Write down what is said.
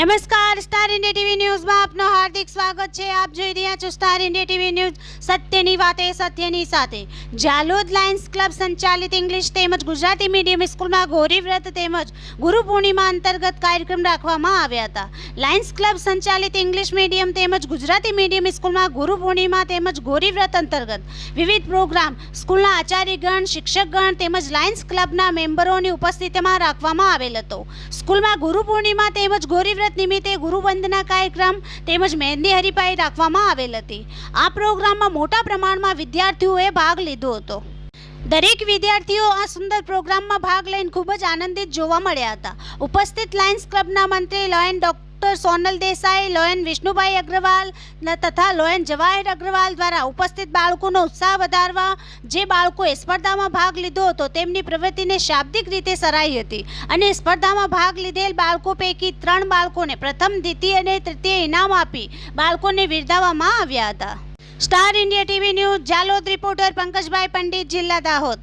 નમસ્કાર, star India TV ન્યૂઝમાં આપનું હાર્દિક સ્વાગત છે। આપ જોઈ રહ્યા છો સ્ટાર ઇન્ડિયા ટીવી ન્યૂઝ, સત્યની વાતે સત્યની સાથે। જાલોદ લાયન્સ ક્લબ સંચાલિત ઇંગ્લિશ તેમજ ગુજરાતી મીડિયમ સ્કૂલમાં ગૌરી વ્રત તેમજ ગુરુ પૂર્ણિમા અંતર્ગત કાર્યક્રમ રાખવામાં આવ્યા હતા। લાયન્સ ક્લબ સંચાલિત ઇંગ્લિશ મીડિયમ તેમજ ગુજરાતી મીડિયમ સ્કૂલમાં ગુરુ પૂર્ણિમા તેમજ ગૌરી વ્રત અંતર્ગત વિવિધ પ્રોગ્રામ સ્કૂલના આચાર્યગણ, શિક્ષકગણ તેમજ લાયન્સ ક્લબના મેમ્બરોની ઉપસ્થિતિમાં રાખવામાં આવેલ હતો। સ્કૂલમાં ગુરુ પૂર્ણિમા તેમજ ગૌરી નિમિત્તે ગુરુવંદના કાર્યક્રમ તેમજ મહેંદી હરીફાઈ રાખવામાં આવેલ હતી। આ પ્રોગ્રામમાં મોટા પ્રમાણમાં વિદ્યાર્થીઓએ ભાગ લીધો હતો। દરેક વિદ્યાર્થીઓ આ સુંદર પ્રોગ્રામમાં ભાગ લઈને ખૂબ જ આનંદિત જોવા મળ્યા હતા। ઉપસ્થિત લાયન્સ ક્લબના મંત્રી લોયન ડોક્ટર સોનલ દેસાઈ, લોયન વિષ્ણુભાઈ અગ્રવાલ તથા લોયન જવાહિર અગ્રવાલ દ્વારા ઉપસ્થિત બાળકોનો ઉત્સાહ વધારવા જે બાળકોએ સ્પર્ધામાં ભાગ લીધો હતો તેમની પ્રવૃત્તિને શાબ્દિક રીતે સરાહી હતી અને સ્પર્ધામાં ભાગ લીધેલ બાળકો પૈકી 3 બાળકોને પ્રથમ, દ્વિતીય અને તૃતીય ઇનામ આપી બાળકોને બિરદાવવામાં આવ્યા હતા। Star India TV news, Jhalod reporter Pankajbhai Pandit, જિલ્લા દાહોદ।